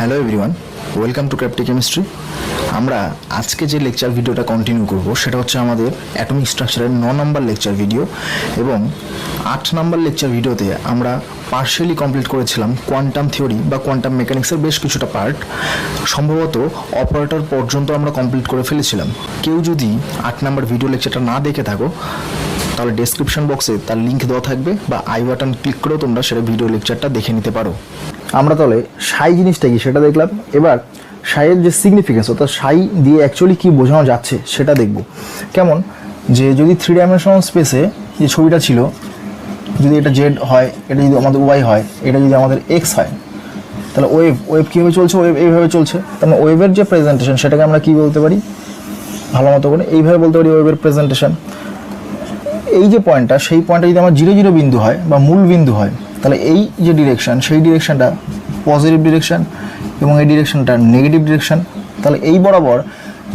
Hello everyone, welcome to Crafty Chemistry. আমরা আজকে যে লেকচার ভিডিওটা কন্টিনিউ করব সেটা হচ্ছে আমাদের অ্যাটমিক স্ট্রাকচারের 9 নম্বর লেকচার ভিডিও, এবং 8 নম্বর লেকচার ভিডিওতে আমরা পার্শিয়ালি কমপ্লিট করেছিলাম কোয়ান্টাম থিওরি বা কোয়ান্টাম মেকানিক্সের বেশ কিছুটা পার্ট। সম্ভবত অপারেটর পর্যন্ত আমরা কমপ্লিট করে ফেলেছিলাম। কেউ যদি 8 নম্বর ভিডিও লেকচারটা না দেখে থাকো তাহলে ডেসক্রিপশন বক্সে তার লিঙ্ক দেওয়া থাকবে, বা আই বাটন ক্লিক করেও তোমরা সেটা ভিডিও লেকচারটা দেখে নিতে পারো। আমরা তাহলে সাই জিনিসটা কি সেটা দেখলাম। এবার সাইয়ের যে সিগনিফিকেন্স, অর্থাৎ সাই দিয়ে অ্যাকচুয়ালি কী বোঝানো যাচ্ছে সেটা দেখব। কেমন যে যদি 3 ডাইমেনশনাল স্পেসে যে ছবিটা ছিল, যদি এটা জেড হয়, এটা যদি আমাদের ওয়াই হয়, এটা যদি আমাদের এক্স হয়, তাহলে ওয়েভ কীভাবে চলছে? ওয়েভ এইভাবে চলছে। তার মানে ওয়েভের যে প্রেজেন্টেশন সেটাকে আমরা কী বলতে পারি? ভালো মতো করে এইভাবে বলতে পারি ওয়েভের প্রেজেন্টেশন। এই যে পয়েন্টটা, সেই পয়েন্টটা যদি আমার 0 0 বিন্দু হয় বা মূল বিন্দু হয়, তাহলে এই যে ডিরেকশান সেই ডিরেকশানটা পজিটিভ ডিরেকশান এবং এই ডিরেকশানটা নেগেটিভ ডিরেকশান। তাহলে এই বরাবর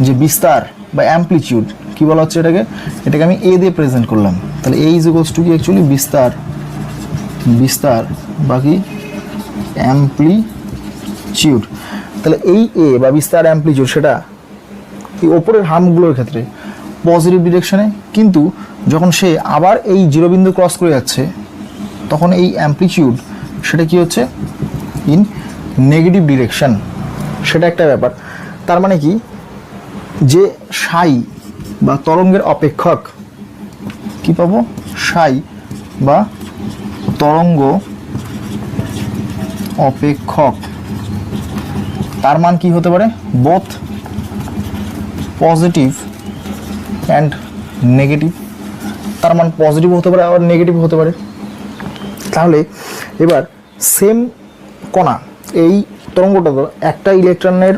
যে বিস্তার বা অ্যাম্প্লিটিউড কী বলা হচ্ছে এটাকে আমি এ দিয়ে প্রেজেন্ট করলাম। তাহলে এ ইজ ইকুয়ালস টু কি অ্যাকচুয়ালি বিস্তার বাকি অ্যাম্প্লিটিউড। তাহলে এই এ বা বিস্তার অ্যাম্প্লিটিউড সেটা এই ওপরের হার্মগুলোর ক্ষেত্রে পজিটিভ ডিরেকশানে, কিন্তু যখন সে আবার এই 0 বিন্দু ক্রস করে যাচ্ছে তখন এই অ্যাম্প্লিটিউড সেটা কি হচ্ছে? In negative direction. সেটা একটা ব্যাপার। তার মানে কি, যে সাই বা তরঙ্গের অপেক্ষক কি পাবো? সাই বা তরঙ্গ অপেক্ষক, তার মান কি হতে পারে? Both positive and negative. তার মান পজিটিভ হতে পারে আবার নেগেটিভ হতে পারে। তাহলে এবার সেম কণা, এই তরঙ্গটা তো একটা ইলেকট্রনের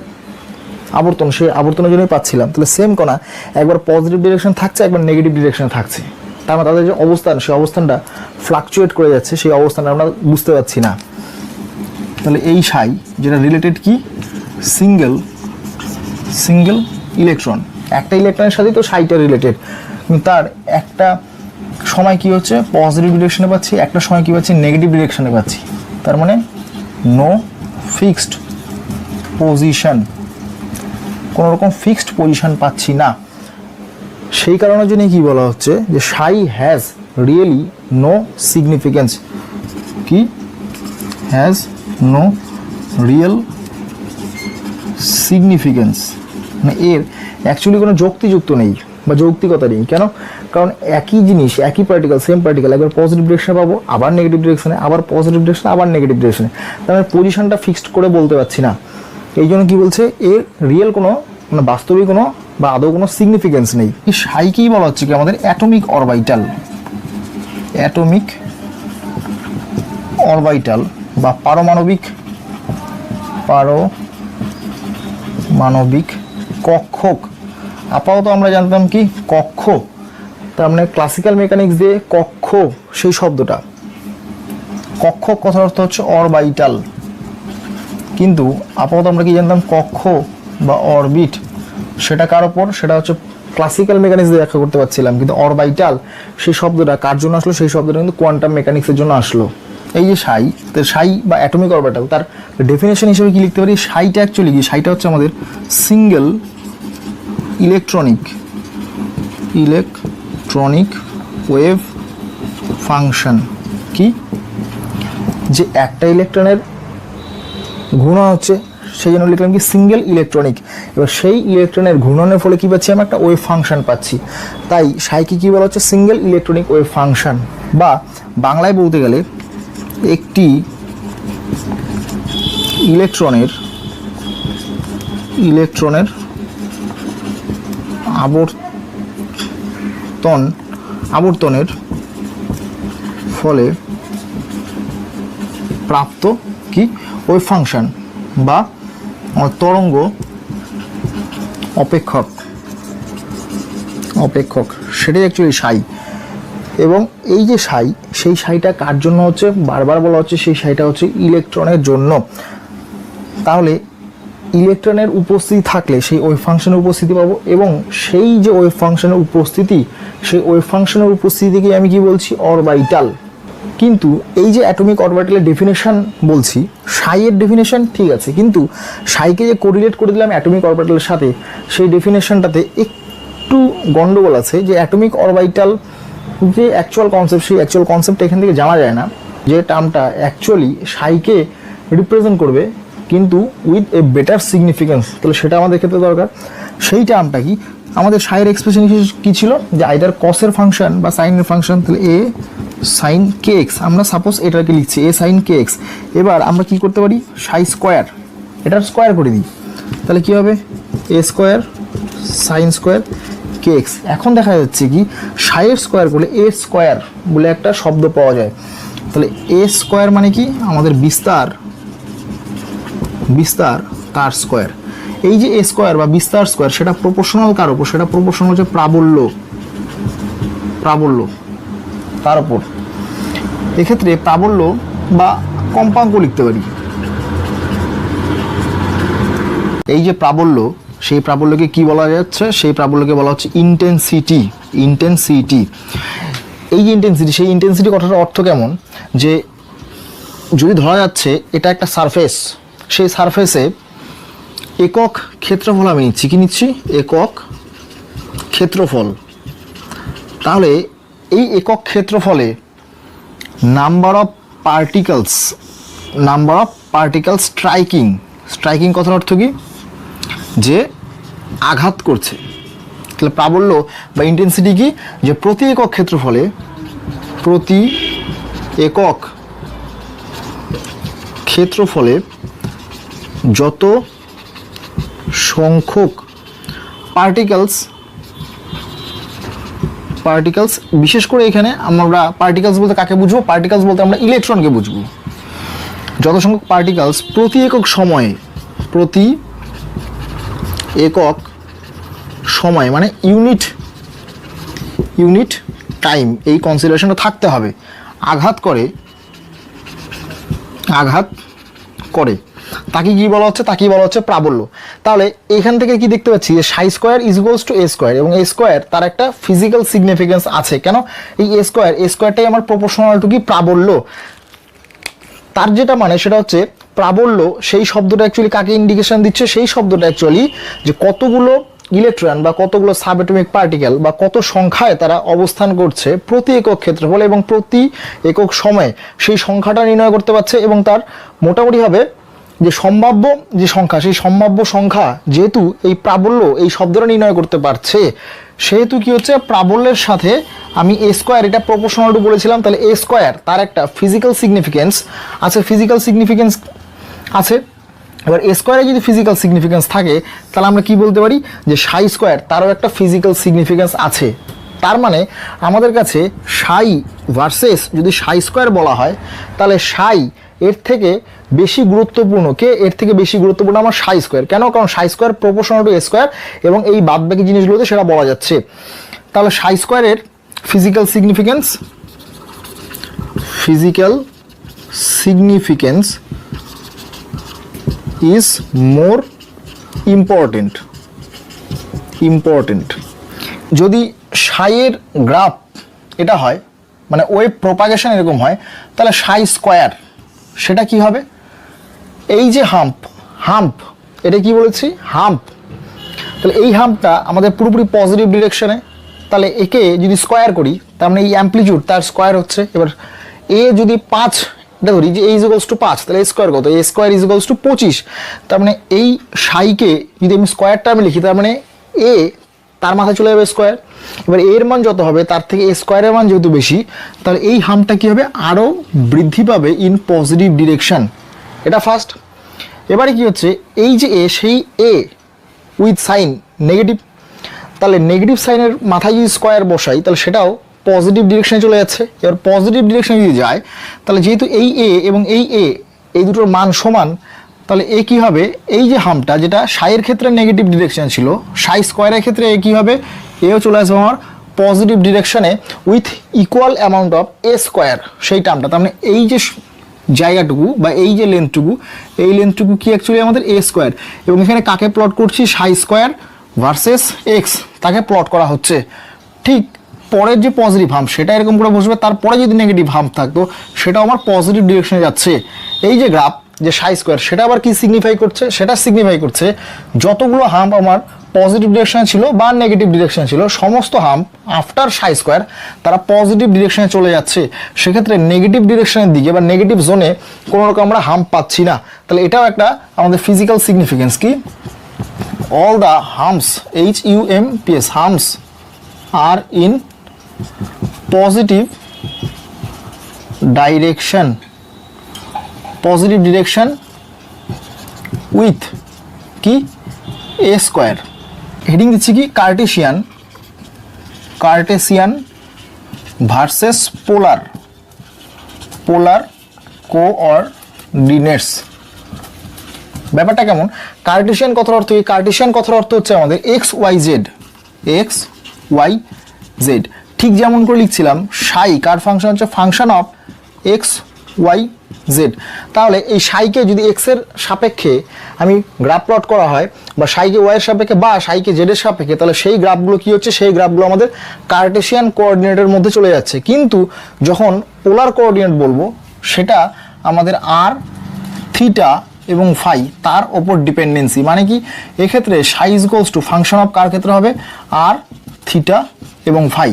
আবর্তন, সেই আবর্তনের জন্যই পাচ্ছিলাম। তাহলে সেম কণা একবার পজিটিভ ডিরেকশন থাকছে, একবার নেগেটিভ ডিরেকশন থাকছে। তার মানে তাদের যে অবস্থান, সেই অবস্থানটা ফ্লাকচুয়েট করে যাচ্ছে, সেই অবস্থানটা আমরা বুঝতে পারছি না। তাহলে এই সাই যেটা রিলেটেড কি? সিঙ্গেল ইলেকট্রন, একটা ইলেকট্রনের সাথেই তো সাইটা রিলেটেড, কিন্তু তার একটা সময় কি হচ্ছে পজিটিভ ডিরেকশনে পাচ্ছি, একটা সময় কি পাচ্ছি নেগেটিভ ডিরেকশনে পাচ্ছি। তার মানে নো ফিক্সড পজিশন, কোনো রকম ফিক্সড পজিশন পাচ্ছি না। সেই কারণের জন্য কি বলা হচ্ছে যে সাই হ্যাজ রিয়েলি নো সিগনিফিকেন্স। কি? হ্যাজ নো রিয়েল সিগনিফিকেন্স, মানে এর অ্যাকচুয়ালি কোনো যুক্তিযুক্ত নেই বা যৌক্তিকতা নেই। কেন? কারণ একই জিনিস, একই পার্টিকেল, সেম পার্টিকেল একবার পজিটিভ ডিরেকশনে পাবো, আবার নেগেটিভ ডিরেকশনে, আবার পজিটিভ ডিরেকশনে, আবার নেগেটিভ ডিরেকশনে। তার মানে পজিশনটা ফিক্সড করে বলতে পারছি না। এই জন্য কী বলছে, এর রিয়েল কোনো মানে বাস্তবিক কোনো বা আদৌ কোনো সিগনিফিকেন্স নেই। এই সাইকেই বলা হচ্ছে কি আমাদের অ্যাটমিক অরবাইটাল বা পারমাণবিক কক্ষক। আপাতত আমরা জানতাম কি কক্ষ, তার মানে ক্লাসিক্যাল মেকানিক্স দিয়ে কক্ষ, সেই শব্দটা কক্ষক কথার অর্থ হচ্ছে অরবাইটাল, কিন্তু আপাতত আমরা কি জানতাম কক্ষ বা অরবিট, সেটা কার ওপর? সেটা হচ্ছে ক্লাসিক্যাল মেকানিক্স দিয়ে ব্যাখ্যা করতে পারছিলাম, কিন্তু অরবাইটাল সেই শব্দটা কার জন্য আসলো? সেই শব্দটা কিন্তু কোয়ান্টাম মেকানিক্সের জন্য আসলো। এই যে সাই বা অ্যাটমিক অরবিটাল, তার ডেফিনেশন হিসেবে কি লিখতে পারি? সাইটা অ্যাকচুয়ালি কি? সাইটা হচ্ছে আমাদের সিঙ্গেল ইলেকট্রনিক ওয়েভ ফাংশন। কি? যে একটা ইলেকট্রনের ঘূর্ণন হচ্ছে, সেই জন্য লিখলাম কি সিঙ্গেল ইলেকট্রনিক। এবার সেই ইলেকট্রনের ঘূর্ণনের ফলে কি পাচ্ছি? আমরা একটা ওয়েভ ফাংশন পাচ্ছি। তাই সাইকে কি বলা হচ্ছে? সিঙ্গেল ইলেকট্রনিক ওয়েভ ফাংশন, বা বাংলায় বলতে গেলে একটি ইলেকট্রনের আবর্তনের ফলে প্রাপ্ত কি ওয়েভ ফাংশন বা তরঙ্গ অপেক্ষক, সেটাই অ্যাকচুয়ালি সাই। এবং এই যে সেই সাইটা কার জন্য হচ্ছে? বারবার বলা হচ্ছে সেই সাইটা হচ্ছে ইলেকট্রনের জন্য। তাহলে ইলেকট্রনের উপস্থিতি থাকলে সেই ওয়েভ ফাংশনের উপস্থিতি পাবো, এবং সেই যে ওয়েভ ফাংশনের উপস্থিতি, সেই ওয়েভ ফাংশনের উপস্থিতিকে আমি কি বলছি? অরবাইটাল। কিন্তু এই যে অ্যাটমিক অরবিটালের ডেফিনেশন বলছি, সাইয়ের ডেফিনেশন ঠিক আছে, কিন্তু সাইকে যে কোরিলেট করে দিলাম অ্যাটমিক অরবিটালের সাথে, সেই ডেফিনেশনটাতে একটু গন্ডগোল আছে। যে অ্যাটমিক অরবিটাল যে অ্যাকচুয়াল কনসেপ্ট, সেই অ্যাকচুয়াল কনসেপ্ট এখান থেকে জানা যায় না। যে টার্মটা অ্যাকচুয়ালি সাইকে রিপ্রেজেন্ট করবে কিন্তু উইথ এ বেটার সিগনিফিকেন্স, তাহলে সেটা আমাদের ক্ষেত্রে দরকার। সেই টার্মটা কি, আমাদের সাইয়ের এক্সপ্রেশন কী ছিল, যে আইদার কসের ফাংশন বা সাইনের ফাংশন, তাহলে এ সাইন কে এক্স, আমরা সাপোজ এটাকে লিখছি এ সাইন কে এক্স। এবার আমরা কি করতে পারি, সাই স্কোয়ার, এটার স্কোয়ার করে দিই, তাহলে কি হবে এ স্কোয়ার সাইন স্কোয়ার কে এক্স। এখন দেখা যাচ্ছে কি সাইয়ের স্কোয়ার করলে এ স্কোয়ার বলে একটা শব্দ পাওয়া যায়, তাহলে এ স্কোয়ার মানে কি আমাদের বিস্তার, বিস্তার তার স্কোয়ার। এই যে এ স্কোয়ার বা বিস্তার স্কোয়ার, সেটা প্রপোর্শনাল কার উপর, সেটা প্রপোর্শনাল হচ্ছে প্রাবল্য, প্রাবল্য তার উপর। এক্ষেত্রে প্রাবল্য বা কম্পাঙ্ক লিখতে পারি। এই যে প্রাবল্য, সেই প্রাবল্যকে কি বলা যাচ্ছে, সেই প্রাবল্যকে বলা হচ্ছে ইন্টেন্সিটি। ইন্টেন্সিটি, এই যে ইন্টেন্সিটি, সেই ইন্টেন্সিটি কথাটার অর্থ কেমন, যে যদি ধরা যাচ্ছে এটা একটা সারফেস, সেই সারফেসে একক ক্ষেত্রফল আমি নিচ্ছি, কি নিচ্ছি, একক ক্ষেত্রফল। তাহলে এই একক ক্ষেত্রফলে number of particles, number of particles striking, striking কথার অর্থ কি, যে আঘাত করছে। তাহলে প্রাবল্য বা ইন্টেন্সিটি কি, যে প্রতি একক ক্ষেত্রফলে, প্রতি একক ক্ষেত্রফলে যত সংখ্যক পার্টিকেলস, পার্টিকেলস বিশেষ করে এখানে আমরা পার্টিকেলস বলতে কাকে বুঝবো, পার্টিকেলস বলতে আমরা ইলেকট্রনকে বুঝবো। যত সংখ্যক পার্টিকেলস প্রতি একক সময়ে, প্রতি একক সময় মানে ইউনিট, ইউনিট টাইম, এই কনসিডারেশনটা থাকতে হবে, আঘাত করে, আঘাত করে, তাকে কি বলা হচ্ছে, তাকেই বলা হচ্ছে প্রাবল্য। তাহলে এখান থেকে কি দেখতে পাচ্ছি, যে সাই square is equals two A square, এবং এ স্কোয়ার তার একটা ফিজিক্যাল সিগনিফিকেন্স আছে। কেন, এই এ স্কোয়ার, এ স্কোয়ারটাই আমার প্রপোর্শনাল টু কি প্রাবল্য। তার যেটা মানে সেটা হচ্ছে প্রাবল্য, সেই শব্দটা অ্যাকচুয়ালি কাকে ইন্ডিকেশন দিচ্ছে, সেই শব্দটা অ্যাকচুয়ালি যে কতগুলো ইলেকট্রন বা কতগুলো সাবঅ্যাটমিক পার্টিকেল বা কত সংখ্যায় তারা অবস্থান করছে প্রতি একক ক্ষেত্রফল এবং প্রতি একক সময়ে, সেই সংখ্যাটা নির্ণয় করতে পারছে। এবং তার মোটামুটি হবে যে সম্ভাব্য যে সংখ্যা, সেই সম্ভাব্য সংখ্যা যেহেতু এই প্রাবল্য এই শব্দটা নির্ণয় করতে পারছে, সেহেতু কি হচ্ছে, প্রাবল্যের সাথে আমি এ স্কোয়ার, এটা প্রপোর্শনাল টু বলেছিলাম, তাহলে এ স্কোয়ার তার একটা ফিজিক্যাল সিগনিফিকেন্স আছে, ফিজিক্যাল সিগনিফিকেন্স আছে। এবার এ স্কোয়ারে যদি ফিজিক্যাল সিগনিফিকেন্স থাকে, তাহলে আমরা কি বলতে পারি, যে সাই স্কোয়ার তারও একটা ফিজিক্যাল সিগনিফিকেন্স আছে। তার মানে আমাদের কাছে সাই ভার্সেস যদি সাই স্কোয়ার বলা হয়, তাহলে সাই এর থেকে বেশি গুরুত্বপূর্ণ, কে এর থেকে বেশি গুরুত্বপূর্ণ আমার সাই স্কোয়ার। কেন, কারণ সাই square proportional to A square, এবং এই বাদবাকি জিনিসগুলোতে সেটা বলা যাচ্ছে। তাহলে সাই স্কোয়ারের physical significance, physical significance is more important, important. যদি সাইয়ের গ্রাফ এটা হয়, মানে ওয়েভ প্রোপাগেশন এরকম হয়, তাহলে সাই স্কোয়ার সেটা কি হবে, এই যে হাম্প, হাম্প এটা কি বলেছি, হাম্প, তাহলে এই হাম্পটা আমাদের পুরোপুরি পজিটিভ ডিরেকশনে। তাহলে একে যদি স্কোয়ার করি, তার মানে এই অ্যাম্পলিটিউড তার স্কোয়ার হচ্ছে। এবার এ যদি 5 এটা ধরি, যে এ ইজ ইকুয়ালস টু 5, তাহলে এ স্কোয়ার কত, এ স্কোয়ার ইজ ইকুয়ালস টু 25। তার মানে এই সাইকে যদি আমি স্কোয়ার টার্মে লিখি, তার মানে এ তার মাথায় চলে যাবে স্কোয়ার। এবার এর মান যত হবে তার থেকে এ স্কোয়ারের মান যেহেতু বেশি, তাহলে এই হামটা কি হবে, আরও বৃদ্ধি পাবে ইন পজিটিভ ডিরেকশন। এটা ফার্স্ট। এবারে কি হচ্ছে, এই যে এ, সেই এ উইথ সাইন নেগেটিভ, তাহলে নেগেটিভ সাইনের মাথায় যদি স্কোয়ার বসাই, তাহলে সেটাও পজিটিভ ডিরেকশনে চলে যাচ্ছে। এবার পজিটিভ ডিরেকশনে যদি যায়, তাহলে যেহেতু এই এ এবং এই দুটোর মান সমান, তাহলে এ কী হবে, এই যে হামটা যেটা সাইয়ের ক্ষেত্রে নেগেটিভ ডিরেকশন ছিল, সাই স্কোয়ারের ক্ষেত্রে এ কী হবে, এও চলে আসবে আমার পজিটিভ ডিরেকশনে with equal amount of a square, সেই টার্মটা। তার মানে এই যে জায়গাটুকু বা এই যে লেন্থটুকু, এই লেন্থটুকু কি অ্যাকচুয়ালি আমাদের এ স্কোয়ার, এবং এখানে কাকে প্লট করছি, সাই স্কোয়ার ভার্সেস এক্স, তাকে প্লট করা হচ্ছে। ঠিক পরের যে পজিটিভ হাম্প সেটা এরকম করে বসবে, তারপরে যদি নেগেটিভ হাম্প থাকতো সেটাও আমার পজিটিভ ডিরেকশনে যাচ্ছে। এই যে গ্রাফ যে সাই স্কোয়ার সেটা আবার কি সিগনিফাই করছে, সেটা সিগনিফাই করছে যতগুলো হাম্প আমার পজিটিভ ডিরেকশনে ছিল বা নেগেটিভ ডিরেকশনে ছিল সমস্ত হাম্প আফটার সাই স্কোয়ার তারা পজিটিভ ডিরেকশনে চলে যাচ্ছে। সেক্ষেত্রে নেগেটিভ ডিরেকশনের দিকে বা নেগেটিভ জোনে কোনো রকম আমরা হাম্প পাচ্ছি না। তাহলে এটাও একটা আমাদের ফিজিক্যাল সিগনিফিকেন্স কি, all the humps HUMPS humps are in positive direction with কি a square। হেডিং দিচ্ছি কি কার্টেসিয়ান ভার্সেস পোলার কোঅর্ডিনেটস। ব্যাপারটা কেমন, কার্টেসিয়ান কথার অর্থ কি, কার্টেসিয়ান কথার অর্থ হচ্ছে আমাদের এক্স ওয়াই জেড। ঠিক যেমন করে লিখছিলাম সাই কার ফাংশন হচ্ছে function of x Y z. তাহলে এই সাইকে যদি এক্স এর সাপেক্ষে আমি গ্রাফ প্লট করা হয় বা সাইকে ওয়াই এর সাপেক্ষে বা সাইকে জেড এর সাপেক্ষে, তাহলে সেই গ্রাফগুলো কি হচ্ছে, সেই গ্রাফগুলো আমাদের কার্টেসিয়ান কোঅর্ডিনেটের মধ্যে চলে যাচ্ছে। কিন্তু যখন পোলার কোঅর্ডিনেট বলবো সেটা আমাদের আর থিটা এবং ফাই তার ওপর ডিপেন্ডেন্সি, মানে কি এক্ষেত্রে psi is equals to function of কার ক্ষেত্রে হবে আর থিটা এবং ফাই।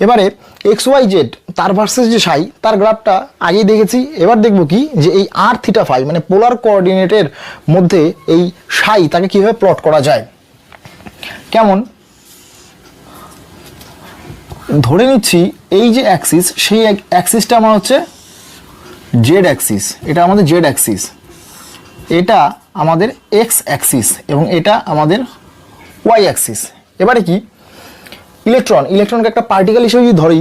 এবারে এক্স ওয়াই জেড তার ভার্সেস যে সাই তার গ্রাফটা আগেই দেখেছি, এবার দেখব কি যে এই আর থিটা ফাই মানে পোলার কোঅর্ডিনেটের মধ্যে এই সাই তাকে কিভাবে প্লট করা যায়। কেমন, ধরে নিচ্ছি এই যে অ্যাক্সিস সেই অ্যাক্সিসটা আমার হচ্ছে জেড অ্যাক্সিস, এটা আমাদের জেড অ্যাক্সিস, এটা আমাদের এক্স অ্যাক্সিস এবং এটা আমাদের ওয়াই অ্যাক্সিস। এবারে কি ইলেকট্রনকে একটা পার্টিকেল হিসেবে যদি ধরি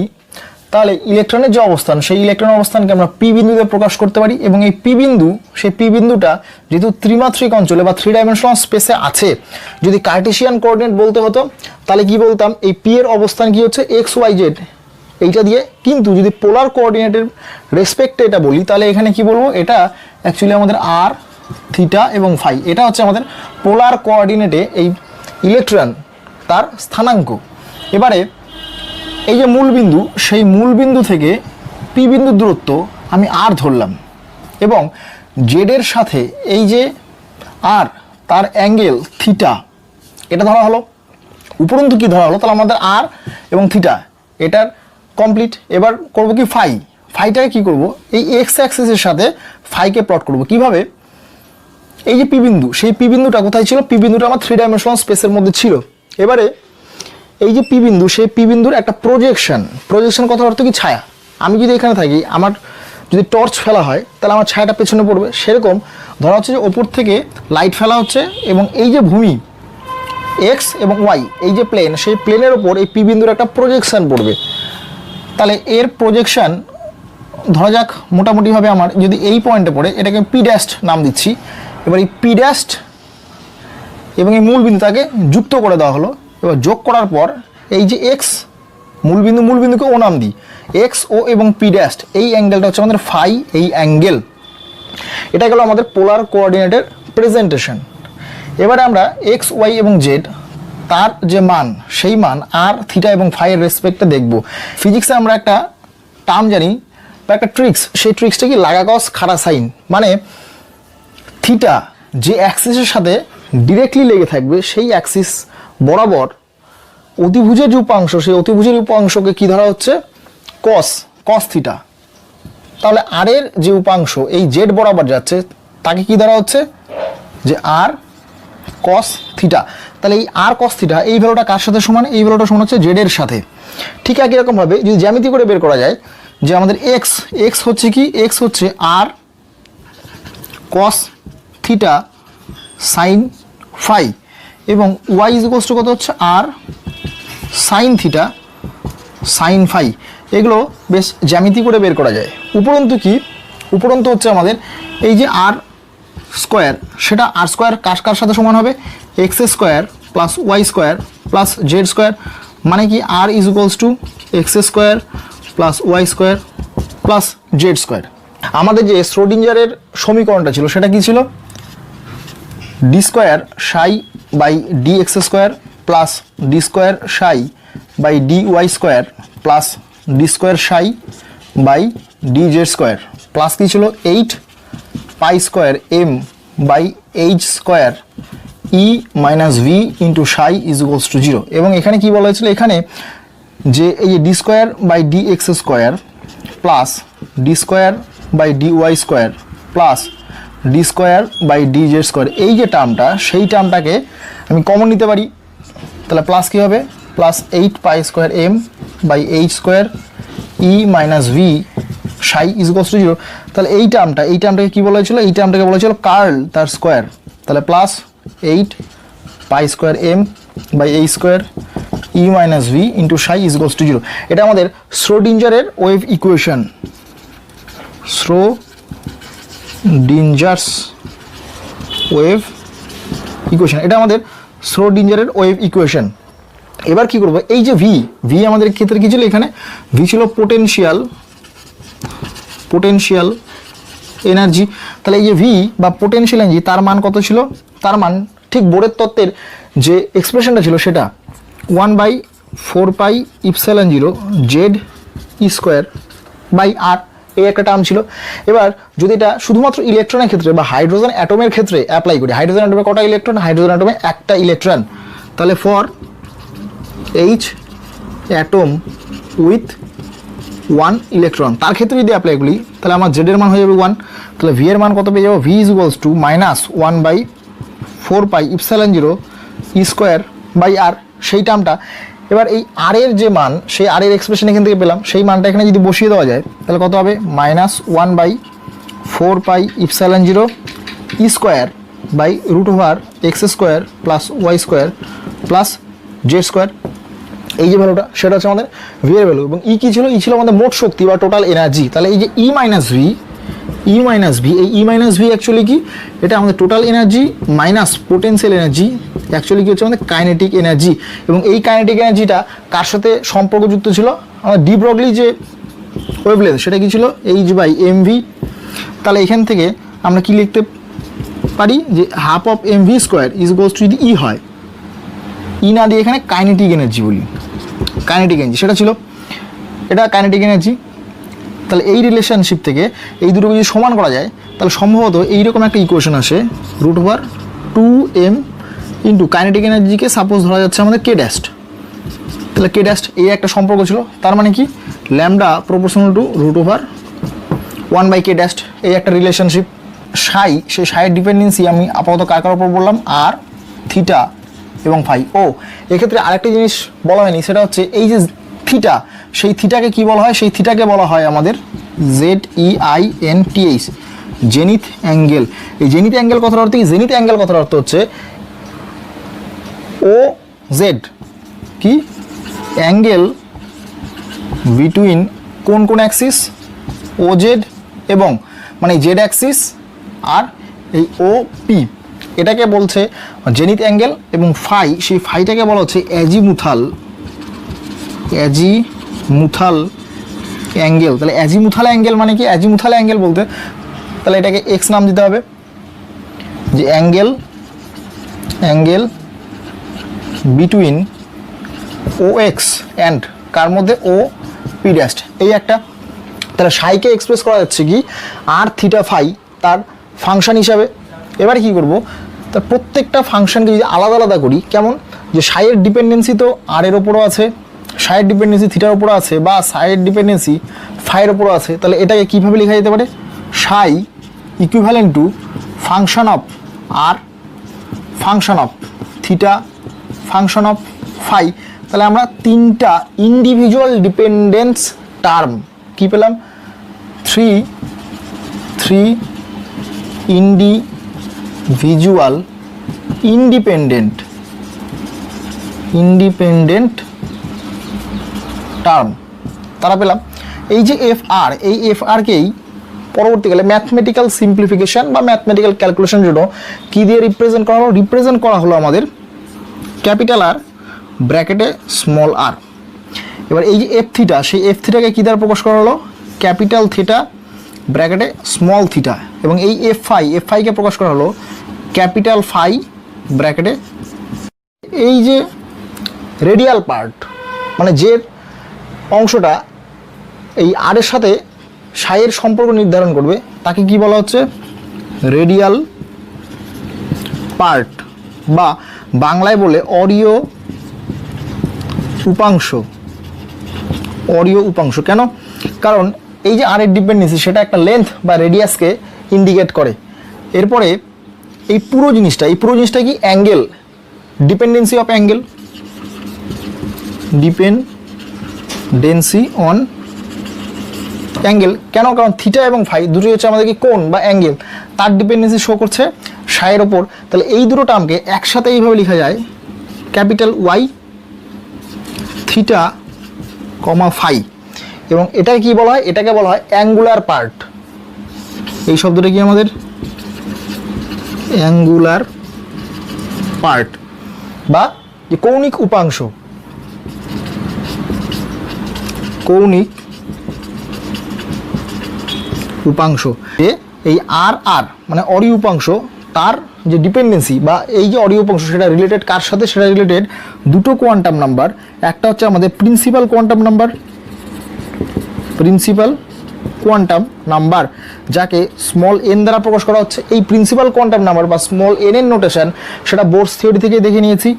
তাহলে ইলেকট্রনের যে অবস্থান সেই ইলেকট্রনের অবস্থানকে আমরা পি বিন্দুতে প্রকাশ করতে পারি এবং এই পি বিন্দু সেই পি বিন্দুটা যেহেতু ত্রিমাত্রিক অঞ্চলে বা 3 ডাইমেনশনাল স্পেসে আছে, যদি কার্টেসিয়ান কোঅর্ডিনেট বলতে হতো তাহলে কি বলতাম এই পি এর অবস্থান কি হচ্ছে এক্স ওয়াই জেড এইটা দিয়ে। কিন্তু যদি পোলার কোঅর্ডিনেটের রেসপেক্টে এটা বলি তাহলে এখানে কি বলবো, এটা অ্যাকচুয়ালি আমাদের আর থিটা এবং ফাই, এটা হচ্ছে আমাদের পোলার কোঅর্ডিনেটে এই ইলেকট্রন তার স্থানাঙ্ক। এবারে এই যে মূল বিন্দু সেই মূল বিন্দু থেকে পি বিন্দুর দূরত্ব আমি আর ধরলাম এবং জেডের সাথে এই যে আর তার অ্যাঙ্গেল থিটা এটা ধরা হলো, উপরন্তু কি ধরা হলো, তাহলে আমাদের আর এবং থিটা এটার কমপ্লিট। এবার করব কি ফাইটাকে কি করব, এই এক্স অ্যাক্সিসের সাথে ফাইকে প্লট করব কিভাবে, এই যে পি বিন্দু সেই পি বিন্দুটা কোথায় ছিল, পি বিন্দুটা আমার 3 ডাইমেনশনাল স্পেসের মধ্যে ছিল। এবারে এই যে পি বিন্দু সেই পি বিন্দুর একটা প্রজেকশন কথার অর্থ কি ছায়া। আমি যদি এখানে থাকি আমার যদি টর্চ ফেলা হয় তাহলে আমার ছায়াটা পেছনে পড়বে, সেরকম ধরা হচ্ছে যে ওপর থেকে লাইট ফেলা হচ্ছে এবং এই যে ভূমি এক্স এবং ওয়াই এই যে প্লেন সেই প্লেনের ওপর এই পি বিন্দুর একটা প্রজেকশন পড়বে। তাহলে এর প্রজেকশন ধরা যাক মোটামুটিভাবে আমার যদি এই পয়েন্টে পড়ে এটাকে পি ড্যাশ নাম দিচ্ছি। এবার এই পি ড্যাশ এবং এই মূল বিন্দুটাকে যুক্ত করে দেওয়া হলো। এবার যোগ করার পর এই যে এক্স মূল বিন্দুকে ও নাম দিই, এক্স ও এবং পি ড্যাশ এই অ্যাঙ্গেলটা হচ্ছে আমাদের ফাই এই অ্যাঙ্গেল। এটা গেল আমাদের পোলার কোঅর্ডিনেটের প্রেজেন্টেশন। এবারে আমরা এক্স ওয়াই এবং জেড তার যে মান সেই মান আর থিটা এবং ফাইয়ের রেসপেক্টে দেখব। ফিজিক্সে আমরা একটা টার্ম জানি বা একটা ট্রিক্স, সেই ট্রিক্সটা কি লাগা কস খাড়া সাইন, মানে থিটা যে অ্যাক্সিসের সাথে ডিরেক্টলি লেগে থাকবে সেই অ্যাক্সিস বরাবর অতিভুজের যে উপাংশ সেই অতিভুজের উপাংশকে কি ধরা হচ্ছে কস থিটা। তাহলে আর এর যে উপাংশ এই জেড বরাবর যাচ্ছে তাকে কি ধরা হচ্ছে যে আর কস থিটা। তাহলে এই আর কস থিটা এই ভ্যালুটা কার সাথে সমান, এই ভ্যালুটা সমান হচ্ছে জেড এর সাথে। ঠিক একই রকমভাবে যদি জ্যামিতি করে বের করা যায় যে আমাদের এক্স হচ্ছে কি, এক্স হচ্ছে আর কস থিটা সাইন ফাই এবং ওয়াই ইজ ইকুয়ালস টু কত হচ্ছে আর সাইন থিটা সাইন ফাই। এগুলো বেশ জ্যামিতি করে বের করা যায়। উপরন্তু হচ্ছে আমাদের এই যে আর স্কোয়ার সেটা আর স্কোয়ার কার সাথে সমান হবে, X square plus Y square plus Z square, মানে কি R is equals to X square plus Y square plus Z square. আমাদের যে শ্রোডিঞ্জারের সমীকরণটা ছিল সেটা কি ছিল, D square psi by D x square plus D square psi by D Y square plus D square psi by D Z square plus কী ছিল 8 pi square M by H square E minus V into psi is equals to 0। এবং এখানে কি বলা হয়েছিল, এখানে যে এই যে d square by D x square plus D square by D Y square plus D square by D Z square, এই যে টার্মটা সেই টার্মটাকে আমি কমন নিতে পারি। তাহলে প্লাস কী হবে, plus 8 pi square M by H square E minus V psi is equals to 0। তাহলে এই টার্মটাকে কী বলা হয়েছিল, এই টার্মটাকে বলা হয়েছিল কার্ল তার স্কোয়ার। তাহলে plus 8 pi square M by H square E minus V into psi is equals to 0। এটা আমাদের শ্রোডিঞ্জারের wave equation, Schrodinger's wave equation, এটা আমাদের শ্রোডিঞ্জারের ওয়েভ ইকুয়েশন। এবার কি করব, এই যে ভি আমাদের ক্ষেত্রে কি ছিল, এখানে ভি ছিল পোটেনশিয়াল এনার্জি। তাহলে এই যে ভি বা পোটেনশিয়াল এনার্জি তার মান কত ছিল, তার মান ঠিক বোরের তত্ত্বের যে এক্সপ্রেশনটা ছিল সেটা 1/4 pi epsilon 0 Z E square by R, এই একটা টার্ম ছিল। এবার যদি এটা শুধুমাত্র ইলেকট্রনের ক্ষেত্রে বা হাইড্রোজেন অ্যাটমের ক্ষেত্রে অ্যাপ্লাই করি, হাইড্রোজেন অ্যাটমে কটা ইলেকট্রন, হাইড্রোজেন অ্যাটমে একটা ইলেকট্রন, তাহলে for H atom with 1 electron তার ক্ষেত্রে যদি অ্যাপ্লাই করি তাহলে আমার জেডের মান হয়ে যাবে 1। তাহলে ভি এর মান কত পেয়ে যাবো, V is equals to -1/4 pi epsilon 0 E square by R, সেই টার্মটা। এবার এই আর এর যে মান, সেই আর এর এক্সপ্রেশন এখান থেকে পেলাম, সেই মানটা এখানে যদি বসিয়ে দেওয়া যায় তাহলে কত হবে, -1/4 pi epsilon 0 E square by √x square plus Y square plus Z square. এই যে ভ্যালুটা সেটা হচ্ছে আমাদের ভি এর ভ্যালু। এবং ই কী ছিল, ই ছিল আমাদের মোট শক্তি বা টোটাল এনার্জি। তাহলে এই যে ই মাইনাস ভি, এই ই মাইনাস ভি অ্যাকচুয়ালি কি, এটা আমাদের total energy minus potential energy, actually কি হচ্ছে আমাদের কাইনেটিক এনার্জি। এবং এই কাইনেটিক এনার্জিটা কার সাথে সম্পর্কযুক্ত ছিল, আমাদের ডি ব্রগলি যে ওয়েভলেন্থ সেটা কি ছিল h/mv। তাহলে এখান থেকে আমরা কি লিখতে পারি যে half of mv square is equals two, যদি ই হয়, ই না দিয়ে এখানে কাইনেটিক এনার্জি বলি, কাইনেটিক এনার্জি সেটা ছিল, এটা কাইনেটিক এনার্জি। তাহলে এই রিলেশনশিপ থেকে এই দুটোকে যদি সমান করা যায় তাহলে সম্ভবত এইরকম একটা ইকুয়েশন আসে, √2m ইন্টু কাইনেটিক এনার্জিকে সাপোজ ধরা যাচ্ছে আমাদের কে ড্যাস্ট। তাহলে কে ড্যাস্ট এই একটা সম্পর্ক ছিল, তার মানে কি ল্যামডা প্রপোর্শনাল টু √1/k ড্যাস্ট, এই একটা রিলেশনশিপ। সেই সাইয়ের ডিপেন্ডেন্সি আমি আপাতত কার উপর বললাম, আর থিটা এবং ফাই। এক্ষেত্রে আরেকটা জিনিস বলা হয়নি, সেটা হচ্ছে এই যে থিটা, সেই থিটাকে কি বলা হয়, সেই থিটাকে বলা হয় আমাদের ZEINTH, জেনিথ অ্যাঙ্গেল। এই জেনিথ অ্যাঙ্গেল কথার অর্থ কি, জেনিথ অ্যাঙ্গেল কথার অর্থ হচ্ছে OZ, কি অ্যাঙ্গেল বিটুইন কোন অ্যাক্সিস, OZ এবং মানে জেড অ্যাক্সিস আর এই OP, এটাকে বলছে জেনিথ অ্যাঙ্গেল। এবং ফাই, সেই ফাইটাকে বলা হচ্ছে অ্যাজিমুথাল অ্যাঙ্গেল। তাহলে অ্যাজিমুথাল অ্যাঙ্গেল মানে কি, অ্যাজিমুথাল অ্যাঙ্গেল বলতে তাহলে এটাকে এক্স নাম দিতে হবে, যে অ্যাঙ্গেল বিটুইন OX অ্যান্ড কার মধ্যে OP ড্যাস্ট, এই একটা। তাহলে সাইকে এক্সপ্রেস করা যাচ্ছে কি আর থিটা ফাই তার ফাংশন হিসাবে। এবারে কি করব, তার প্রত্যেকটা ফাংশনকে যদি আলাদা আলাদা করি, কেমন, যে সাইয়ের ডিপেন্ডেন্সি তো আর এর ওপরও আছে, সাইয়ের ডিপেন্ডেন্সি থিটার ওপরও আছে, বা সাইয়ের ডিপেন্ডেন্সি ফাইয়ের ওপরও আছে। তাহলে এটাকে কীভাবে লেখা যেতে পারে, psi equivalent to function of r, function of theta, function of phi. তাহলে আমরা তিনটা ইন্ডিভিজুয়াল ডিপেন্ডেন্স টার্ম কি পেলাম, থ্রি ইন্ডিভিজুয়াল ইন্ডিপেন্ডেন্ট টার্ম তারা পেলাম। এই যে FR, এই FRকেই পরবর্তীকালে ম্যাথমেটিক্যাল সিম্পলিফিকেশন বা ম্যাথমেটিক্যাল ক্যালকুলেশনের জন্য কী দিয়ে রিপ্রেজেন্ট করা হলো, আমাদের ক্যাপিটাল আর ব্র্যাকেটে স্মল আর। এবার এই যে F থিটা, সেই F থিটাকে কী দ্বারা প্রকাশ করা হলো, ক্যাপিটাল থিটা ব্র্যাকেটে স্মল থিটা। এবং এই F ফাইকে প্রকাশ করা হলো ক্যাপিটাল ফাই ব্র্যাকেটে। এই যে রেডিয়াল পার্ট মানে যে অংশটা এই আর এর সাথে সাইয়ের সম্পর্ক নির্ধারণ করবে তাকে কি বলা হচ্ছে রেডিয়াল পার্ট, বা বাংলায় বলে অরীয় উপাংশ। অরীয় উপাংশ কেন? কারণ এই যে আর এর ডিপেন্ডেন্সি সেটা একটা লেন্থ বা রেডিয়াসকে ইন্ডিকেট করে। এরপরে এই পুরো জিনিসটা কি angle, dependency of angle, dependency on angle. কেন? কারণ থিটা এবং ফাই দুটোই হচ্ছে আমাদের কি কোণ বা অ্যাঙ্গেল, তার ডিপেন্ডেন্সি শো করছে সাইয়ের ওপর। তাহলে এই দুটো টার্মকে একসাথে এইভাবে লেখা যায় capital Y theta comma phi, এবং এটাকে কি বলা হয়? এটাকে বলা হয় অ্যাঙ্গুলার পার্ট। এই শব্দটা কি আমাদের অ্যাঙ্গুলার পার্ট বা যে কৌণিক উপাংশ, কৌণিক উপাংশ। এই আর আর মানে অরীয় উপাংশ, তার যে ডিপেন্ডেন্সি বা এই যে অরীয় উপাংশ সেটা রিলেটেড কার সাথে? সেটা রিলেটেড দুটো কোয়ান্টাম নাম্বার। একটা হচ্ছে আমাদের principal quantum number, principal quantum number যাকে স্মল এন দ্বারা প্রকাশ করা হচ্ছে। এই প্রিন্সিপাল কোয়ান্টাম নাম্বার বা স্মল এন এর নোটেশন সেটা বোরস থিওরি থেকে দেখে নিয়েছি।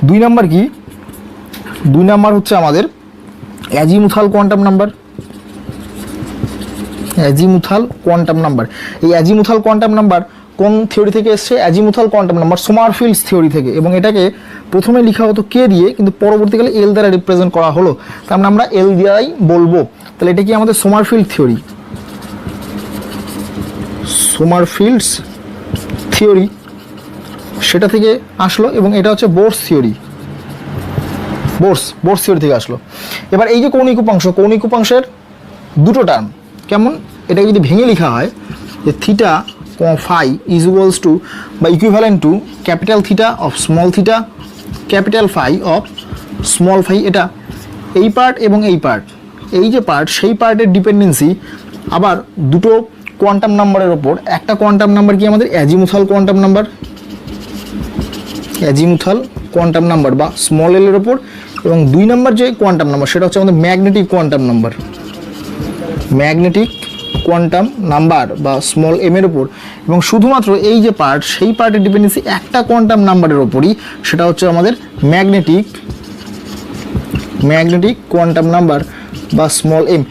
দুই নাম্বার কি? দুই নাম্বার হচ্ছে আমাদের azimuthal quantum number, azimuthal quantum number. এই অ্যাজিমুথাল কোয়ান্টাম নাম্বার কোন থিওরি থেকে এসছে? অ্যাজিমুথাল কোয়ান্টাম নাম্বার সোমারফিল্ডস থিওরি থেকে, এবং এটাকে প্রথমে লেখা হতো কে দিয়ে, কিন্তু পরবর্তীকালে এল দ্বারা রিপ্রেজেন্ট করা হলো, তার আমরা এল দিয়েই বলবো। তাহলে এটা কি আমাদের সোমারফিল্ড থিওরি, সোমারফিল্ডস থিওরি সেটা থেকে আসলো, এবং এটা হচ্ছে বোরস থিওরি, বোরস থিওরি থেকে আসলো। এবার এই যে কৌণিক উপাংশ, কৌণিক উপাংশের দুটো টার্ম কেমন? এটাকে যদি ভেঙে লেখা হয় যে theta phi is equals to বা equivalent to capital theta of small theta, capital phi of small phi. এটা এই পার্ট এবং এই পার্ট, এই যে পার্ট সেই পার্টের ডিপেন্ডেন্সি আবার দুটো কোয়ান্টাম নাম্বারের ওপর। একটা কোয়ান্টাম নাম্বার কি আমাদের azimuthal quantum number, azimuthal quantum number বা স্মল এল এর ওপর, এবং দুই নাম্বার যে কোয়ান্টাম নাম্বার সেটা হচ্ছে আমাদের magnetic quantum number, magnetic quantum number বা স্মল এম এর ওপর। এবং শুধুমাত্র এই যে পার্ট সেই পার্টের ডিপেন্ডেন্সি একটা কোয়ান্টাম নাম্বারের ওপরই, সেটা হচ্ছে আমাদের ম্যাগনেটিক কোয়ান্টাম নাম্বার বা স্মল এম।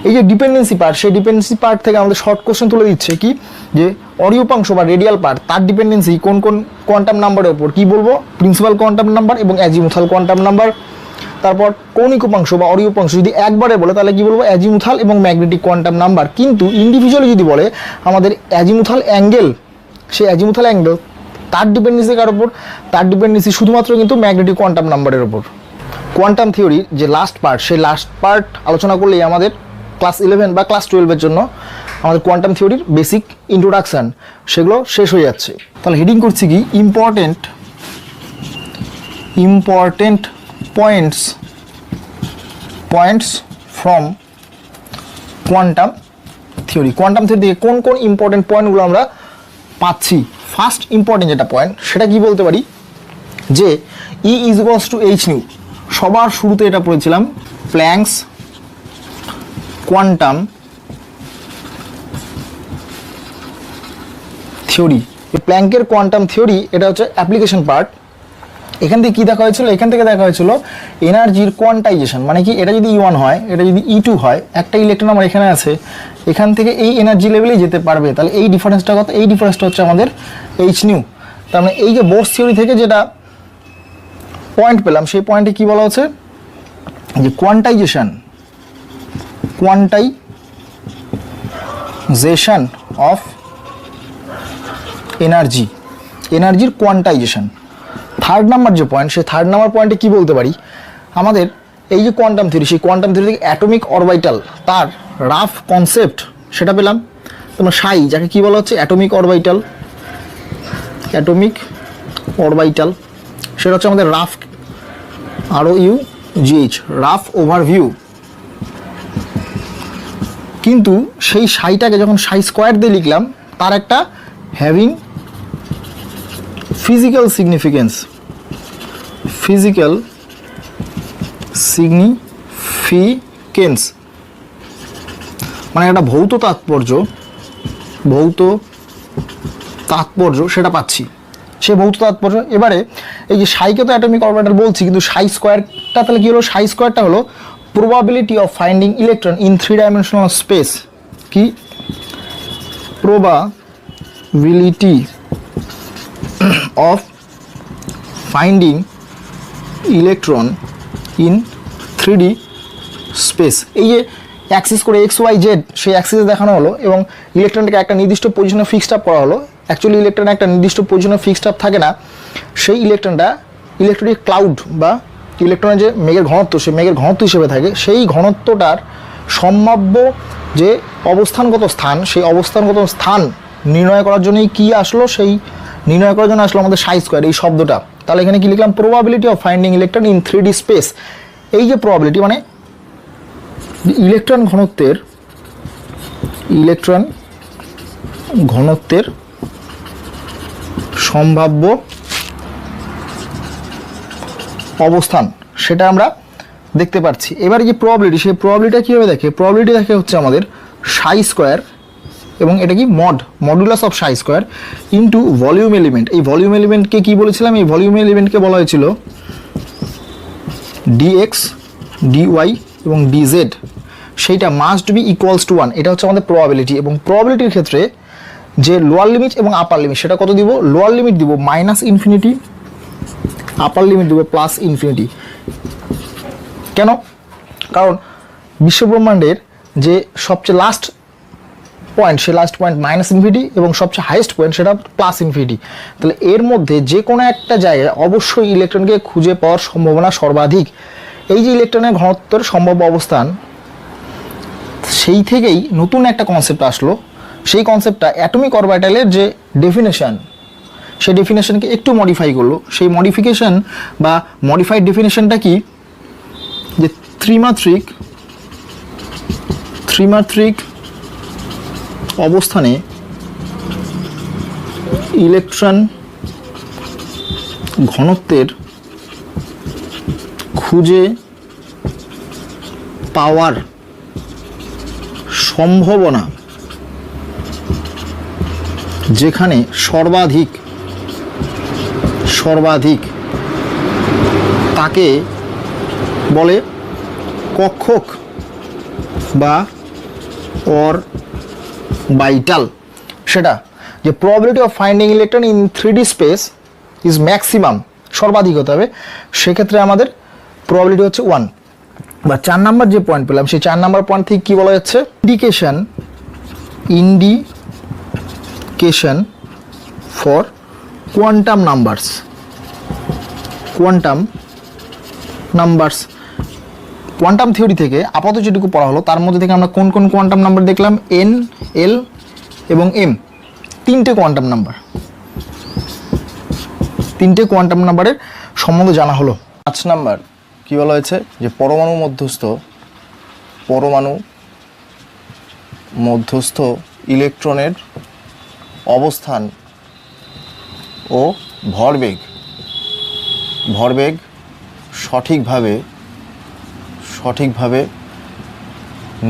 এই যে ডিপেন্ডেন্সি পার্ট, সেই ডিপেন্ডেন্সি পার্ট থেকে আমাদের শর্ট কোশ্চেন তুলে দিচ্ছে কি যে অরীয় উপাংশ বা রেডিয়াল পার্ট তার ডিপেন্ডেন্সি কোন কোন কোয়ান্টাম নাম্বারের ওপর, কি বলবো? প্রিন্সিপাল কোয়ান্টাম নাম্বার এবং অ্যাজিমুথাল কোয়ান্টাম নাম্বার। তারপর কৌণিক উপাংশ বা অরীয় উপাংশ যদি একবারে বলে তাহলে কি বলবো? অ্যাজিমুথাল এবং ম্যাগনেটিক কোয়ান্টাম নাম্বার। কিন্তু ইন্ডিভিজুয়ালি যদি বলে আমাদের অ্যাজিমুথাল অ্যাঙ্গেল, সেই অ্যাজিমুথাল অ্যাঙ্গেল তার ডিপেন্ডেন্সি কার ওপর? তার ডিপেন্ডেন্সি শুধুমাত্র কিন্তু ম্যাগনেটিক কোয়ান্টাম নাম্বারের ওপর। কোয়ান্টাম থিওরির যে লাস্ট পার্ট, সেই লাস্ট পার্ট আলোচনা করলেই আমাদের ক্লাস 11 বা ক্লাস 12-এর জন্য আমাদের কোয়ান্টাম থিওরির বেসিক ইন্ট্রোডাকশান সেগুলো শেষ হয়ে যাচ্ছে। তাহলে হেডিং করছি কি important points from quantum theory. Quantum theory থেকে কোন কোন ইম্পর্টেন্ট পয়েন্টগুলো আমরা পাচ্ছি? ফার্স্ট ইম্পর্টেন্ট যেটা পয়েন্ট সেটা কি বলতে পারি যে E is equals to H nu. সবার শুরুতে এটা পড়েছিলাম প্ল্যাঙ্কস কোয়ান্টাম থিওরি। এই প্ল্যাঙ্কের কোয়ান্টাম থিওরি এটা হচ্ছে অ্যাপ্লিকেশন পার্ট। এখান থেকে কী দেখা হয়েছিল? এখান থেকে দেখা হয়েছিল এনার্জির কোয়ান্টাইজেশন, মানে কি এটা যদি E1 হয়, এটা যদি E2 হয়, একটা ইলেকট্রন আমার এখানে আছে, এখান থেকে এই এনার্জি লেভেলেই যেতে পারবে। তাহলে এই ডিফারেন্সটা কত? এই ডিফারেন্সটা হচ্ছে আমাদের এইচ নিউ। তার মানে এই যে বোরস থিওরি থেকে যেটা পয়েন্ট পেলাম, সেই পয়েন্টে কি বলা হচ্ছে যে কোয়ান্টাইজেশন অফ এনার্জির কোয়ান্টাইজেশন। থার্ড নাম্বার যে পয়েন্ট, সেই থার্ড নাম্বার পয়েন্টে কি বলতে পারি? আমাদের এই যে কোয়ান্টাম থিওরি, সেই কোয়ান্টাম থিওরি থেকে অ্যাটমিক অরবিটাল তার রাফ কনসেপ্ট সেটা পেলাম। তোমার সাই যাকে কি বলা হচ্ছে অ্যাটমিক অরবিটাল, সেটা হচ্ছে আমাদের রাফ ROUGH, রাফ ওভারভিউ। কিন্তু সেই সাইটাকে যখন সাই স্কোয়ার দিয়ে লিখলাম তার একটা হ্যাভিং ফিজিক্যাল সিগনিফিকেন্স মানে একটা ভৌত তাৎপর্য সেটা পাচ্ছি, সে ভৌত তাৎপর্য। এবারে এই যে সাইকে তো অ্যাটমিক অরবিটাল বলছি, কিন্তু সাই স্কোয়ারটা তাহলে কি হলো? সাই স্কোয়ারটা হলো probability of finding electron in 3 dimensional space. কি? Probability of finding electron in 3D space. এই যে অ্যাক্সিস করে এক্স ওয়াই জেড, সেই অ্যাক্সিসে দেখানো হলো এবং ইলেকট্রনটাকে একটা নির্দিষ্ট পজিশনে ফিক্সড আপ করা হলো। অ্যাকচুয়ালি ইলেকট্রন একটা নির্দিষ্ট পজিশনে ফিক্সড আপ থাকে না, সেই ইলেকট্রনটা ইলেকট্রনিক ক্লাউড বা ইলেকট্রনের যে মেঘের ঘনত্ব, সেই মেঘের ঘনত্ব হিসেবে থাকে। সেই ঘনত্বটার সম্ভাব্য যে অবস্থানগত স্থান, সেই অবস্থানগত স্থান নির্ণয় করার জন্যই কি আসলো? সেই নির্ণয় করার জন্য আসলো আমাদের সাই স্কোয়ার এই শব্দটা। তাহলে এখানে কি লিখলাম? Probability of finding electron in 3D space. এই যে প্রবাবিলিটি মানে ইলেকট্রন ঘনত্বের সম্ভাব্য অবস্থান, সেটা আমরা দেখতে পাচ্ছি। এবারে যে প্রবাবিলিটি, সেই প্রবাবিলিটিটা কীভাবে দেখে? প্রবাবিলিটি দেখে হচ্ছে আমাদের সাই স্কোয়ার, এবং এটা কি modulus of Sai square into volume element. এই ভলিউম এলিমেন্টকে কি বলেছিলাম? এই ভলিউম এলিমেন্টকে বলা হয়েছিল ডিএক্স, ডিওয়াই এবং ডিজেড, সেইটা মাস্ট বি ইকুয়ালস টু 1। এটা হচ্ছে আমাদের প্রবাবিলিটি। এবং প্রবাবিলিটির ক্ষেত্রে যে লোয়ার লিমিট এবং আপার লিমিট, সেটা কত দিব? লোয়ার লিমিট দিব -ইনফিনিটি, আপার লিমিট দিব +ইনফিনিটি। কেন? কারণ বিশ্বব্রহ্মাণ্ডের যে সবচেয়ে লাস্ট পয়েন্ট, সে লাস্ট পয়েন্ট -ইনফিনিটি এবং সবচেয়ে হাইয়েস্ট পয়েন্ট সেটা +ইনফিনিটি। তাহলে এর মধ্যে যে কোনো একটা জায়গায় অবশ্যই ইলেকট্রনকে খুঁজে পাওয়ার সম্ভাবনা সর্বাধিক। এই যে ইলেকট্রনের ঘনত্বের সম্ভাব্য অবস্থান, সেই থেকেই নতুন একটা কনসেপ্ট আসলো। সেই কনসেপ্টটা অ্যাটমিক অরবিটালের যে ডেফিনেশন, সেই ডেফিনেশনকে একটু মডিফাই করলো। সেই মডিফিকেশন বা মডিফাইড ডেফিনেশনটা কি? যে ত্রিমাত্রিক অবস্থানে ইলেকট্রন ঘনত্বের খুঁজে পাওয়ার সম্ভাবনা যেখানে সর্বাধিক তাকে বলে কক্ষক বা অরবিটাল। সেটা যে probability of finding electron in 3D space is maximum, সর্বাধিক হতে হবে। সেক্ষেত্রে আমাদের প্রবাবিলিটি হচ্ছে 1। বা 4 নাম্বার যে পয়েন্ট পেলাম, সেই 4 নাম্বার পয়েন্ট থেকে কী বলা যাচ্ছে? Indication for quantum numbers. Quantum theory থেকে আপাতত যেটুকু পড়া হলো, তার মধ্যে থেকে আমরা কোন কোন কোয়ান্টাম নাম্বার দেখলাম? এন, এল এবং এম, 3টে কোয়ান্টাম নাম্বার। 3টে কোয়ান্টাম নাম্বারের সম্বন্ধে জানা হলো। 5 নাম্বার কী বলা হয়েছে? যে পরমাণু মধ্যস্থ ইলেকট্রনের অবস্থান ও ভরবেগ সঠিকভাবে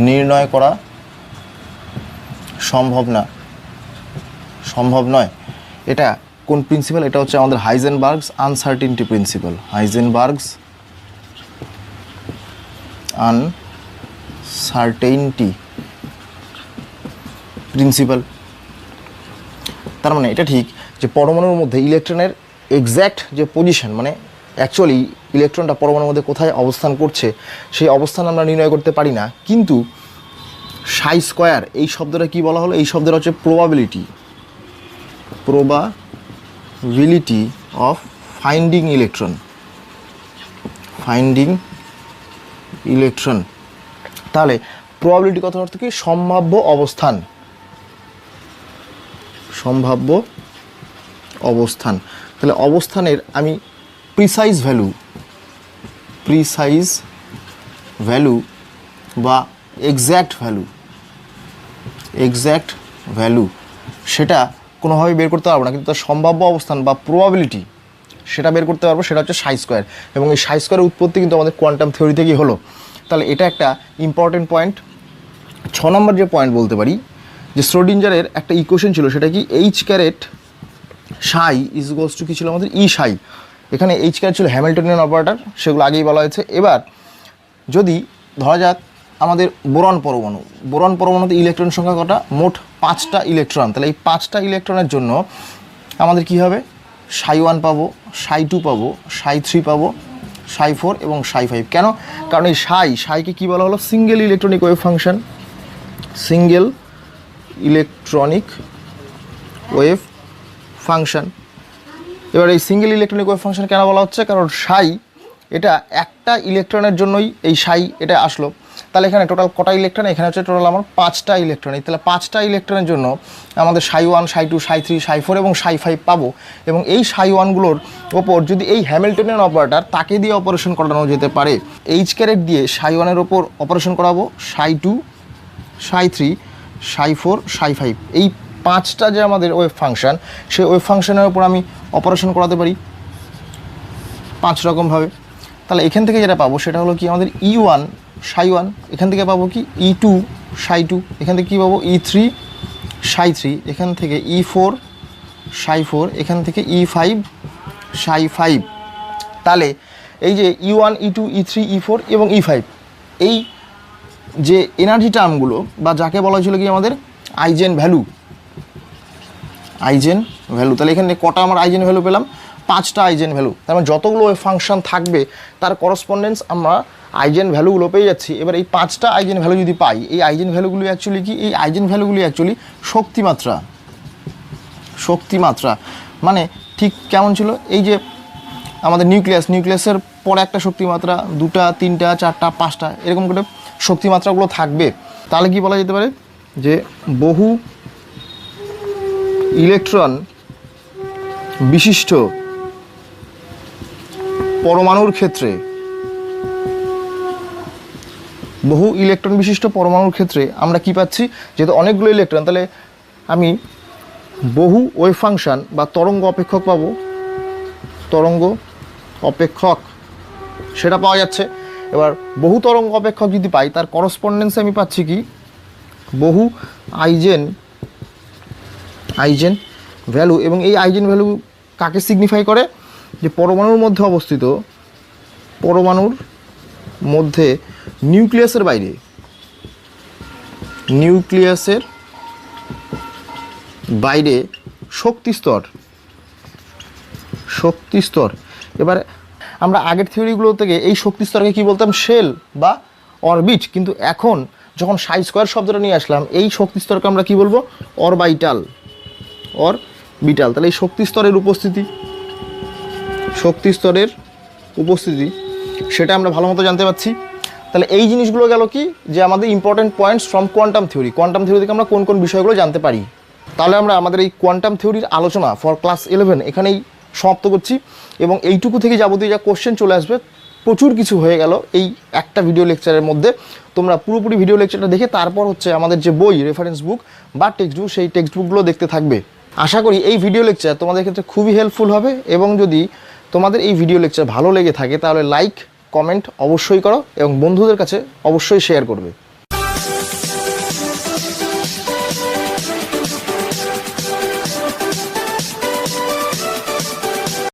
নির্ণয় করা সম্ভব নয়। এটা কোন প্রিন্সিপাল? এটা হচ্ছে আমাদের হাইজেনবার্গস আনসার্টিনটি প্রিন্সিপাল। হাইজেনবার্গস আনসার্টেইনটি প্রিন্সিপাল। তার মানে এটা ঠিক যে পরমাণুর মধ্যে ইলেকট্রনের এক্স্যাক্ট যে পজিশন, মানে অ্যাকচুয়ালি ইলেকট্রনটা পরমাণুর মধ্যে কোথায় অবস্থান করছে, সেই অবস্থান আমরা নির্ণয় করতে পারি না। কিন্তু সাই স্কোয়ার এই শব্দটা কি বলা হলো? এই শব্দটা হচ্ছে প্রবাবিলিটি অফ ফাইন্ডিং ইলেকট্রন। তাহলে প্রবাবিলিটি কথা অর্থ কি? সম্ভাব্য অবস্থান। তাহলে অবস্থানের আমি প্রিসাইজ ভ্যালু বা এক্স্যাক্ট ভ্যালু সেটা কোনোভাবে বের করতে পারবো না, কিন্তু তার সম্ভাব্য অবস্থান বা প্রবাবিলিটি সেটা বের করতে পারবো, সেটা হচ্ছে সাই স্কোয়ার। এবং এই সাই স্কোয়ারের উৎপত্তি কিন্তু আমাদের কোয়ান্টাম থিওরি থেকেই হলো। তাহলে এটা একটা ইম্পর্টেন্ট পয়েন্ট। 6 নম্বর যে পয়েন্ট বলতে পারি, যে শ্রোডিঞ্জারের একটা ইকুয়েশন ছিল, সেটা কি H carat Sai is equals two কী ছিল আমাদের ই সাই। এখানে এইচ ক্যারেট ছিল হ্যামিল্টনিয়ান অপারেটর, সেগুলো আগেই বলা হয়েছে। এবার যদি ধরা যাক আমাদের বোরন পরমাণুতে ইলেকট্রন সংখ্যা কটা, মোট 5টা ইলেকট্রন। তাহলে এই 5টা ইলেকট্রনের জন্য আমাদের কি হবে, সাই 1 পাবো, সাই 2 পাবো, সাই 3 পাবো, সাই 4 এবং সাই 5। কেন? কারণ এই সাইকে কী বলা হলো, single electronic wave function, single electronic wave function. এবার এই সিঙ্গেল ইলেকট্রনিক ওয়েভ ফাংশন কেন বলা হচ্ছে, কারণ সাই এটা একটা ইলেকট্রনের জন্যই এই সাই এটা আসলো। তাহলে এখানে টোটাল কটা ইলেকট্রন, এখানে হচ্ছে টোটাল আমার 5টা ইলেকট্রন। তাহলে 5টা ইলেকট্রনের জন্য আমাদের সাই 1, সাই 2, সাই 3, সাই 4 এবং সাই 5 পাবো। এবং এই সাই 1গুলোর ওপর যদি এই হ্যামিল্টনিয়ান অপারেটর তাকে দিয়ে অপারেশন করানো যেতে পারে, এইচ ক্যারেট দিয়ে সাই 1-এর ওপর অপারেশন করাবো, সাই 2, সাই 3, সাই 4, সাই 5। এই 5টা যে আমাদের ওয়েভ ফাংশন, সেই ওয়েভ ফাংশনের ওপর আমি অপারেশন করাতে পারি 5 রকমভাবে। তাহলে এখান থেকে যেটা পাবো সেটা হলো কি, আমাদের E1 সাই 1, এখান থেকে পাবো কি E2 সাই 2, এখান থেকে কী পাবো E3 সাই 3, এখান থেকে E4 সাই 4, এখান থেকে E5 সাই 5। তাহলে এই যে E1, E2, E3, E4 এবং E5, এই যে এনার্জি টার্মগুলো বা যাকে বলা হয়েছিল কি আমাদের আইজেন ভ্যালু, তাহলে এখানে কটা আমার আইজেন ভ্যালু পেলাম, 5টা আইজেন ভ্যালু। তার মানে যতগুলো ওয়েভ ফাংশন থাকবে তার করসপন্ডেন্স আমরা আইজেন ভ্যালুগুলো পেয়ে যাচ্ছি। এবার এই 5টা আইজেন ভ্যালু যদি পাই, এই আইজেন ভ্যালুগুলি অ্যাকচুয়ালি কি, এই আইজেন ভ্যালুগুলি অ্যাকচুয়ালি শক্তিমাত্রা। মানে ঠিক কেমন ছিল, এই যে আমাদের নিউক্লিয়াসের পরে একটা শক্তিমাত্রা, 2টা, 3টা, 4টা, 5টা এরকম করে শক্তিমাত্রাগুলো থাকবে। তাহলে কি বলা যেতে পারে, যে বহু ইলেকট্রন বিশিষ্ট পরমাণুর ক্ষেত্রে আমরা কি পাচ্ছি, যেহেতু অনেকগুলো ইলেকট্রন, তাহলে আমি বহু ওয়েভ ফাংশন বা তরঙ্গ অপেক্ষক পাবো, সেটা পাওয়া যাচ্ছে। এবার বহু তরঙ্গ অপেক্ষক যদি পাই, তার করসপন্ডেন্সে আমি পাচ্ছি কি, বহু আইজেন ভ্যালু। এবং এই আইজেন ভ্যালু কাকে সিগনিফাই করে, যে পরমাণুর মধ্যে নিউক্লিয়াসের বাইরে শক্তি স্তর। এবার আমরা আগের থিওরিগুলো থেকে এই শক্তি স্তরকে কী বলতাম, শেল বা অরবিট। কিন্তু এখন যখন সাই স্কোয়ার শব্দটা নিয়ে আসলাম, এই শক্তি স্তরকে আমরা কী বলবো, অরবিটাল। তাহলে এই শক্তি স্তরের উপস্থিতি সেটা আমরা ভালো মতো জানতে পারছি। তাহলে এই জিনিসগুলো গেল কি, যে আমাদের important points from quantum theory থেকে আমরা কোন কোন বিষয়গুলো জানতে পারি। তাহলে আমরা আমাদের এই কোয়ান্টাম থিওরির আলোচনা ফর ক্লাস 11 এখানেই সমাপ্ত করছি। এবং এইটুকু থেকে যাবতীয় যা কোশ্চেন চলে আসবে, প্রচুর কিছু হয়ে গেল এই একটা ভিডিও লেকচারের মধ্যে। তোমরা পুরোপুরি ভিডিও লেকচারটা দেখে তারপর হচ্ছে আমাদের যে বই, রেফারেন্স বুক বা টেক্সট বুক, সেই টেক্সট বুকগুলো দেখতে থাকবে। আশা করি এই ভিডিও লেকচার তোমাদের ক্ষেত্রে খুবই হেল্পফুল হবে। এবং যদি তোমাদের এই ভিডিও লেকচার ভালো লেগে থাকে, তাহলে লাইক, কমেন্ট অবশ্যই করো এবং বন্ধুদের কাছে অবশ্যই শেয়ার করবে।